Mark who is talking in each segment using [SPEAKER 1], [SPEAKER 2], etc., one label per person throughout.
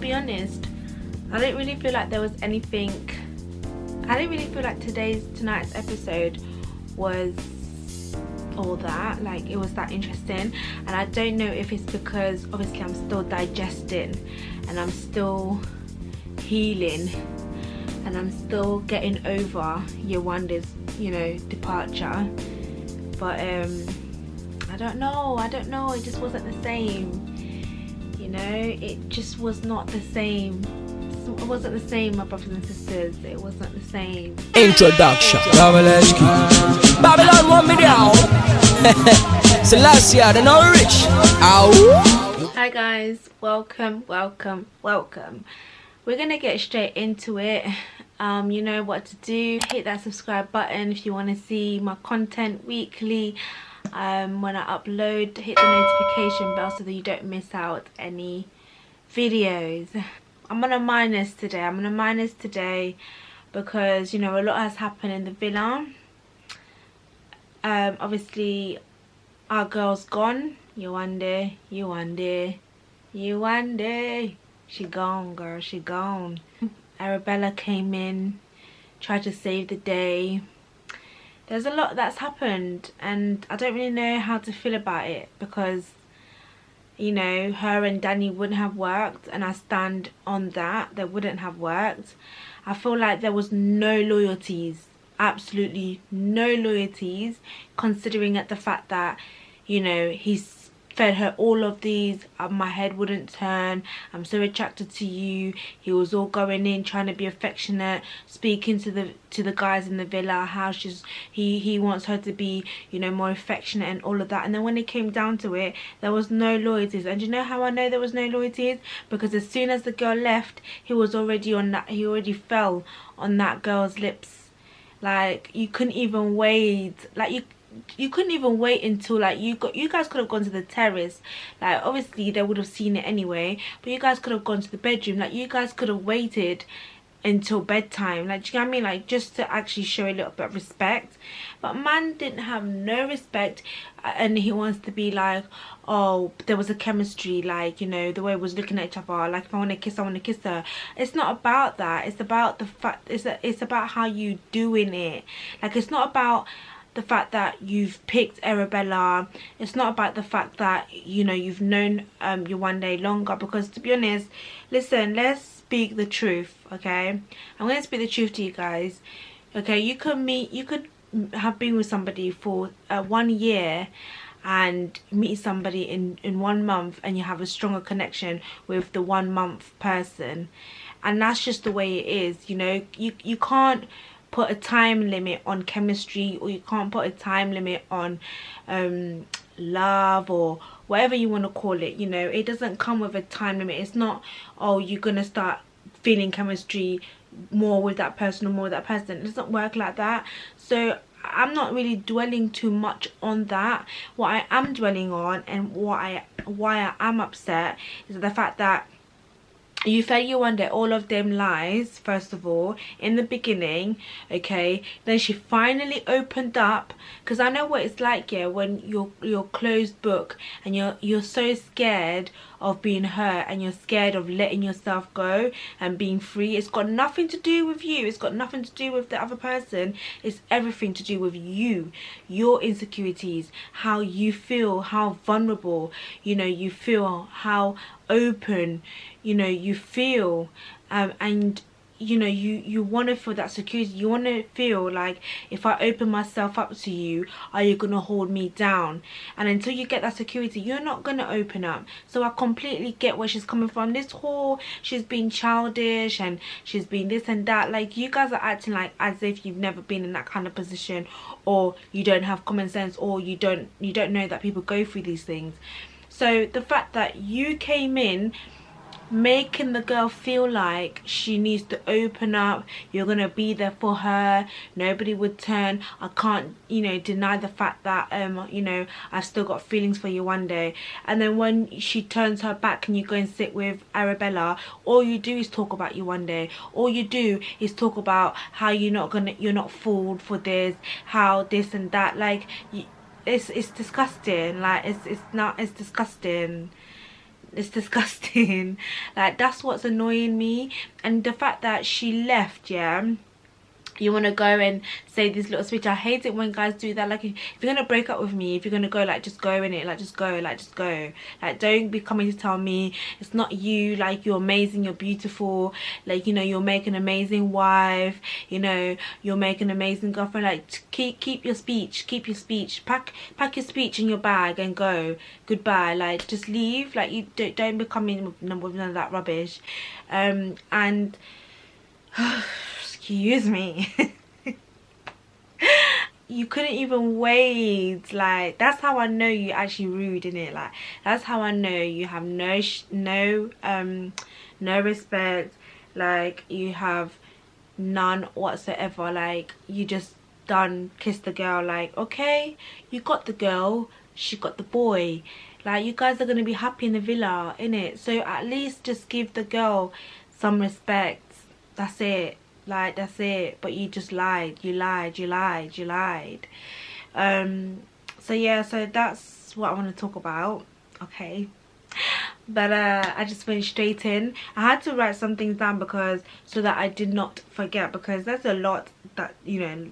[SPEAKER 1] be honest, I don't really feel like there was anything. I didn't really feel like tonight's episode was all that, like it was that interesting. And I don't know if it's because obviously I'm still digesting and I'm still healing and I'm still getting over YEWANDE's, you know, departure. But I don't know, it just wasn't the same, you know, it just was not the same. It wasn't the same, my brothers and sisters. It wasn't the same.
[SPEAKER 2] Introduction. Babylon want me down. Celestia, the no rich. Ow.
[SPEAKER 1] Hi guys, welcome. We're gonna get straight into it. You know what to do. Hit that subscribe button if you want to see my content weekly. When I upload, hit the notification bell so that you don't miss out any videos. I'm on a minus today because, you know, a lot has happened in the villa. Obviously our girl's gone. YEWANDE. She gone, girl, she gone. Arabella came in, tried to save the day. There's a lot that's happened and I don't really know how to feel about it because, you know, her and Danny wouldn't have worked, and I stand on that. They wouldn't have worked. I feel like there was no loyalties, absolutely no loyalties, considering at the fact that, you know, he's fed her all of these. My head wouldn't turn, I'm so attracted to you. He was all going in trying to be affectionate, speaking to the guys in the villa how he wants her to be, you know, more affectionate and all of that. And then when it came down to it, there was no loyalties. And you know how I know there was no loyalties? Because as soon as the girl left, he was already on that, he already fell on that girl's lips. Like, you couldn't even wait, like you couldn't even wait until, like, you guys could have gone to the terrace. Like, obviously they would have seen it anyway, but you guys could have gone to the bedroom. Like, you guys could have waited until bedtime, like, do you know what I mean, like, just to actually show a little bit of respect. But man didn't have no respect, and he wants to be like, oh, there was a chemistry, like, you know, the way we was looking at each other, like, if I want to kiss, I want to kiss her. It's not about that. It's about the fact, it's about how you doing it. Like, it's not about the fact that you've picked Arabella. It's not about the fact that, you know, you've known YEWANDE longer. Because to be honest, listen, let's speak the truth, okay? I'm going to speak the truth to you guys, okay? You could have been with somebody for 1 year and meet somebody in 1 month, and you have a stronger connection with the 1 month person, and that's just the way it is, you know. You can't put a time limit on chemistry, or you can't put a time limit on love, or whatever you want to call it, you know. It doesn't come with a time limit. It's not, oh, you're gonna start feeling chemistry more with that person or more with that person. It doesn't work like that. So I'm not really dwelling too much on that. What I am dwelling on, and why I am upset, is the fact that you fed YEWANDE all of them lies, first of all, in the beginning, okay? Then she finally opened up, because I know what it's like, yeah, when you're closed book and you're so scared of being hurt, and you're scared of letting yourself go and being free. It's got nothing to do with you. It's got nothing to do with the other person. It's everything to do with you, your insecurities, how you feel, how vulnerable, you know, you feel, how open, you know, you feel, and you know, you want to feel that security. You want to feel like, if I open myself up to you, are you gonna hold me down? And until you get that security, you're not gonna open up. So I completely get where she's coming from. This whole, she's been childish and she's been this and that, like, you guys are acting like as if you've never been in that kind of position, or you don't have common sense, or you don't know that people go through these things. So the fact that you came in making the girl feel like she needs to open up, you're gonna be there for her, nobody would turn, I can't, you know, deny the fact that you know, I've still got feelings for YEWANDE. And then when she turns her back and you go and sit with Arabella, all you do is talk about YEWANDE. All you do is talk about how you're not fooled for this, how this and that. Like, it's disgusting. Like, it's disgusting. It's disgusting. Like, that's what's annoying me. And the fact that she left, yeah, you want to go and say this little speech. I hate it when guys do that. Like, if you're gonna break up with me, if you're gonna go, like, just go in it, like, just go, like, just go. Like, don't be coming to tell me it's not you, like, you're amazing, you're beautiful, like, you know, you'll make an amazing wife, you know, you'll make an amazing girlfriend. Like, keep your speech, pack your speech in your bag and go. Goodbye. Like, just leave. Like, you don't be coming with none of that rubbish. And excuse me. You couldn't even wait. Like, that's how I know you actually rude, innit? Like, that's how I know you have no respect. Like, you have none whatsoever. Like, you just done kissed the girl. Like, okay, you got the girl, she got the boy. Like, you guys are gonna be happy in the villa, innit? So at least just give the girl some respect. That's it. Like, that's it. But you just lied. You lied. So yeah, so that's what I want to talk about. Okay. But I just went straight in. I had to write some things down because so that I did not forget, because there's a lot that, you know,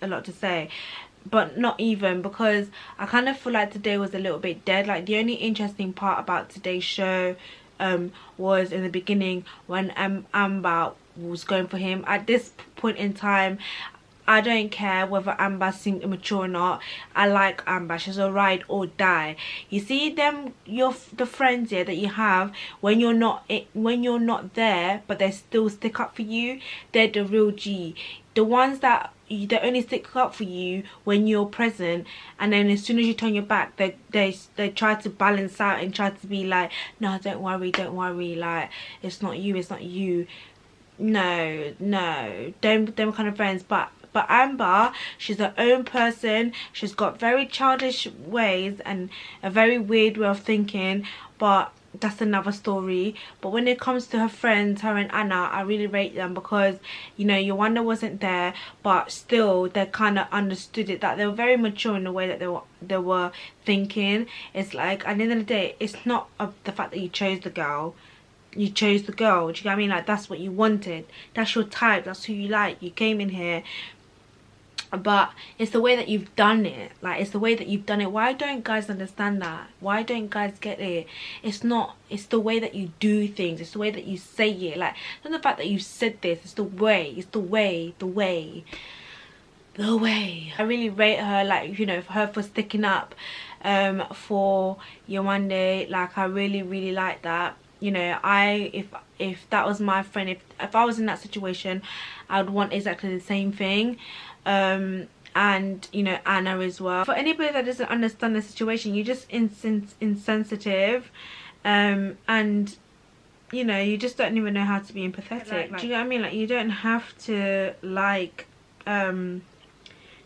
[SPEAKER 1] a lot to say. But not even, because I kind of feel like today was a little bit dead. Like, the only interesting part about today's show was in the beginning when Amber was going for him. At this point in time, I don't care whether Amber seemed immature or not. I like Amber. She's a ride or die. You see them, the friends here that you have when you're not there, but they still stick up for you. They're the real G. The ones that they only stick up for you when you're present, and then as soon as you turn your back, they try to balance out and try to be like, no, don't worry, like, it's not you. No, them kind of friends. But Amber, she's her own person. She's got very childish ways and a very weird way of thinking, but that's another story. But when it comes to her friends, her and Anna, I really rate them because, you know, YEWANDE wasn't there, but still they kind of understood it, that they were very mature in the way that they were thinking. It's like, at the end of the day, it's not the fact that you chose the girl. You chose the girl. Do you get what I mean? Like, that's what you wanted. That's your type. That's who you like. You came in here. But it's the way that you've done it. Like, it's the way that you've done it. Why don't guys understand that? Why don't guys get it? It's not. It's the way that you do things. It's the way that you say it. Like, it's not the fact that you said this. It's the way. It's the way. I really rate her, like, you know, for her for sticking up for YEWANDE. Like, I really like that. You know, if that was my friend, if I was in that situation, I would want exactly the same thing. And, you know, Anna as well. For anybody that doesn't understand the situation, you're just insensitive, and, you know, you just don't even know how to be empathetic. Like, do you know what I mean? Like, you don't have to like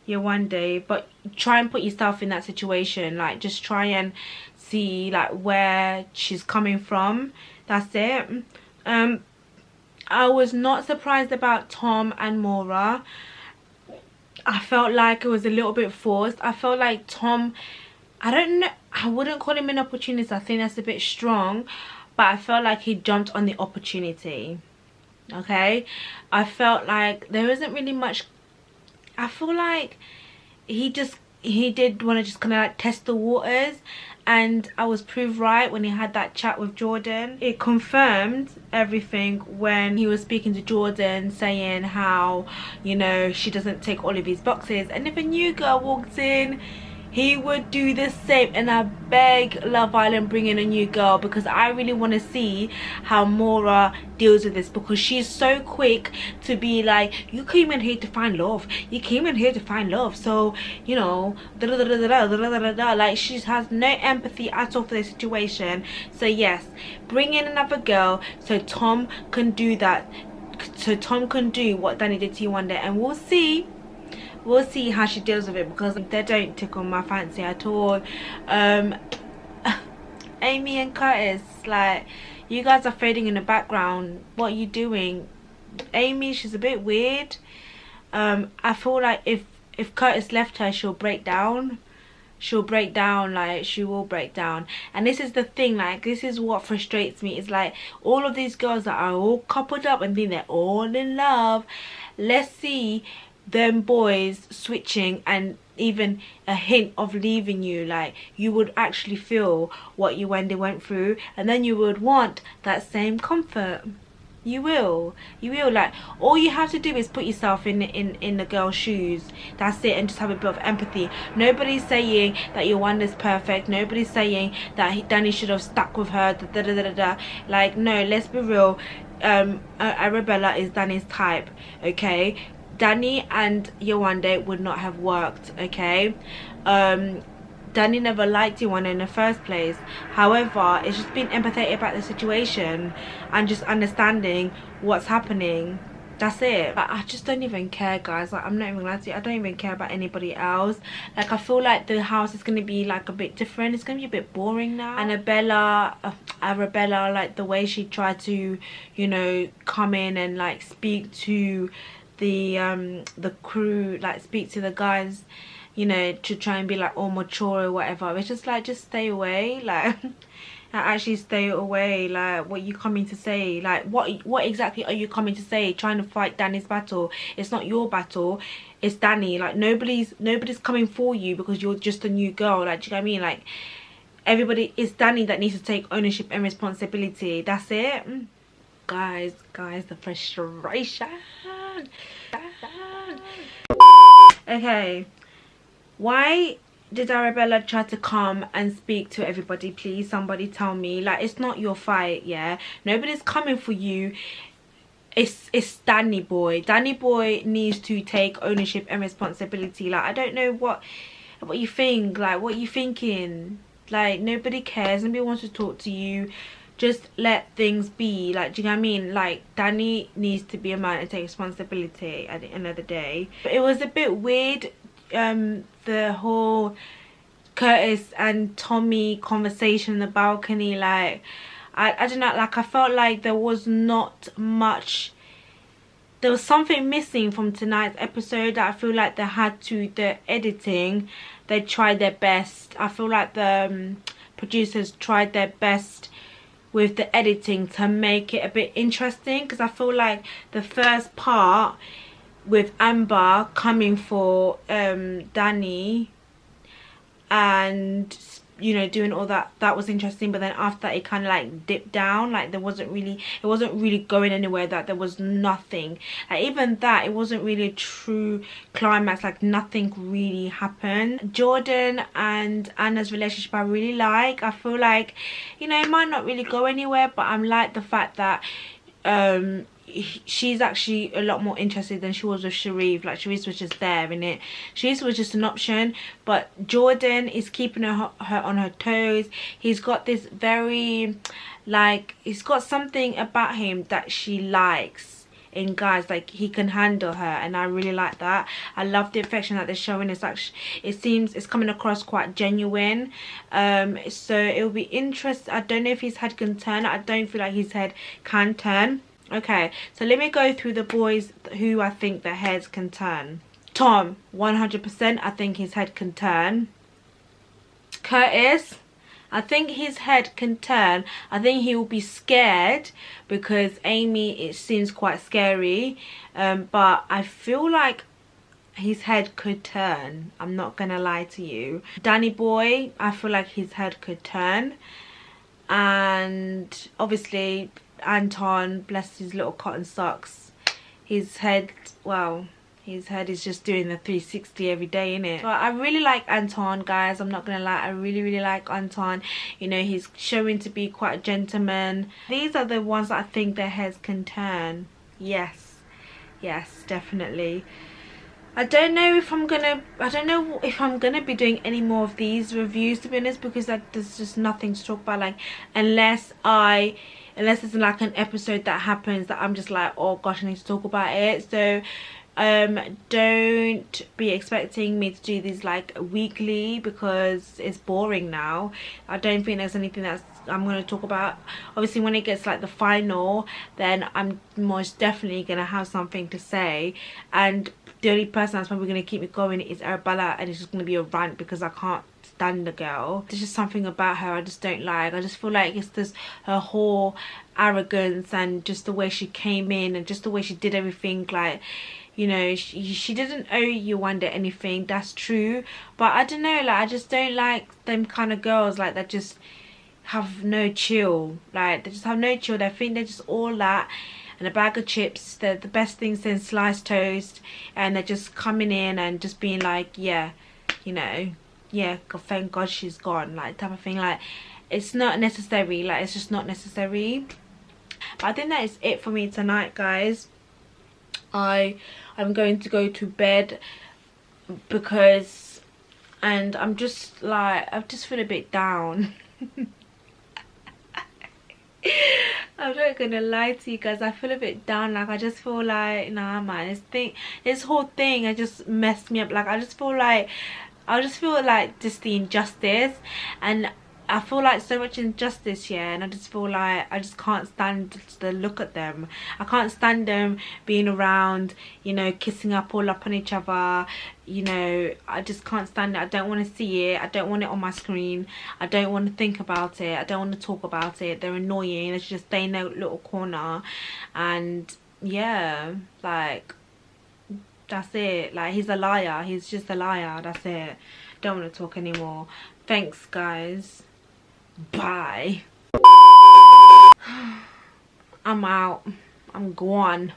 [SPEAKER 1] YEWANDE, but try and put yourself in that situation. Like, just try and see, like, where she's coming from. That's it. I was not surprised about Tom and Maura. I felt like it was a little bit forced. I felt like Tom, I don't know, I wouldn't call him an opportunist. I think that's a bit strong, but I felt like he jumped on the opportunity. Okay, I felt like there isn't really much. I feel like he did want to just kind of like test the waters, and I was proved right when he had that chat with Jordan. It confirmed everything when he was speaking to Jordan, saying how, you know, she doesn't tick all of his boxes, and if a new girl walks in, he would do the same. And I beg Love Island, bring in a new girl, because I really want to see how Maura deals with this, because she's so quick to be like, you came in here to find love, so, you know, like, she has no empathy at all for the situation. So yes, bring in another girl so Tom can do that, so Tom can do what Danny did to YEWANDE, and we'll see how she deals with it, because they don't tickle my fancy at all. Amy and Curtis, like, you guys are fading in the background. What are you doing? Amy, she's a bit weird. I feel like if Curtis left her, she'll break down. she'll break down. Like, she will break down. And this is the thing, like, this is what frustrates me. It's like all of these girls that are all coupled up and think they're all in love. Let's see them boys switching and even a hint of leaving you. Like, you would actually feel what YEWANDE went through, and then you would want that same comfort. You will. Like, all you have to do is put yourself in the girl's shoes. That's it. And just have a bit of empathy. Nobody's saying that YEWANDE's perfect. Nobody's saying that Danny should have stuck with her, Like, no, let's be real. Arabella is Danny's type, okay? Danny and YEWANDE would not have worked, okay? Danny never liked YEWANDE in the first place. However, it's just being empathetic about the situation and just understanding what's happening. That's it. Like, I just don't even care, guys. Like, I'm not even gonna lie to you, I don't even care about anybody else. Like, I feel like the house is gonna be like a bit different. It's gonna be a bit boring now. And Arabella, like the way she tried to, you know, come in and like speak to the crew, like speak to the guys, you know, to try and be like all mature or whatever. It's just like, just stay away. Like, actually stay away. Like, what are you coming to say? Like, what exactly are you coming to say? Trying to fight Danny's battle. It's not your battle, it's Danny. Like, nobody's coming for you because you're just a new girl. Like, do you know what I mean? Like, everybody, it's Danny that needs to take ownership and responsibility. That's it. Guys, the frustration. Okay, why did Arabella try to come and speak to everybody? Please, somebody tell me. Like, it's not your fight, yeah? Nobody's coming for you. It's Danny boy. Danny boy needs to take ownership and responsibility. Like, I don't know what you think. Like, what you thinking? Like, nobody cares. Nobody wants to talk to you. Just let things be. Like, do you know what I mean? Like, Danny needs to be a man and take responsibility at the end of the day. But it was a bit weird, the whole Curtis and Tommy conversation in the balcony. Like, I don't know, like, I felt like there was not much, there was something missing from tonight's episode. That I feel like the editing, they tried their best. I feel like the producers tried their best with the editing to make it a bit interesting, because I feel like the first part with Amber coming for Danny and, you know, doing all that was interesting, but then after that it kind of like dipped down. Like, it wasn't really going anywhere. That there was nothing, like, even that, it wasn't really a true climax. Like, nothing really happened. Jordan and Anna's relationship I really like. I feel like, you know, it might not really go anywhere, but I'm like the fact that she's actually a lot more interested than she was with Sharif. Like, Sharif was just there, innit? Sharif was just an option, but Jordan is keeping her on her toes. He's got this very, like, he's got something about him that she likes in guys. Like, he can handle her, and I really like that. I love the affection that they're showing. It's actually, it seems it's coming across quite genuine. So it'll be interesting. I don't know if his head can turn. I don't feel like his head can turn. Okay, so let me go through the boys who I think their heads can turn. Tom, 100%, I think his head can turn. Curtis, I think his head can turn. I think he will be scared because Amy, it seems quite scary. But I feel like his head could turn. I'm not gonna lie to you. Danny boy, I feel like his head could turn. And obviously Anton, bless his little cotton socks, his head, well, his head is just doing the 360 every day, innit? So I really like Anton, guys. I'm not gonna lie, I really like Anton. You know, he's showing to be quite a gentleman. These are the ones that I think their heads can turn. Yes, definitely. I don't know if I'm gonna be doing any more of these reviews, to be honest, because there's just nothing to talk about. Like, unless it's like an episode that happens that I'm just like, oh gosh, I need to talk about it. So don't be expecting me to do these like weekly, because it's boring now. I don't think there's anything that's I'm going to talk about. Obviously when it gets like the final, then I'm most definitely going to have something to say, and the only person that's probably going to keep me going is Arabella, and it's just going to be a rant because I can't stand the girl. There's just something about her I just don't like. I just feel like it's just her whole arrogance and just the way she came in and just the way she did everything. Like, you know, she didn't owe YEWANDE anything, that's true, but I don't know, like I just don't like them kind of girls like that just have no chill. Like they just have no chill. They think they're just all that and a bag of chips. They're the best things in sliced toast, and they're just coming in and just being like, yeah, you know, yeah, thank God she's gone, like type of thing. Like it's not necessary, like it's just not necessary. But I think that is it for me tonight, guys. I'm going to go to bed because, and I'm just like, I just feel a bit down. I'm not gonna lie to you guys, I feel a bit down. Like I just feel like, nah man, this whole thing has just messed me up. Like I just feel like just the injustice, and I feel like so much injustice here, and I just feel like I just can't stand the look at them. I can't stand them being around, you know, kissing up all up on each other, you know. I just can't stand it. I don't want to see it. I don't want it on my screen. I don't want to think about it. I don't want to talk about it. They're annoying. They should just stay in their little corner. And yeah, like that's it. Like he's a liar. He's just a liar. That's it. Don't want to talk anymore. Thanks guys. Bye. I'm out. I'm gone.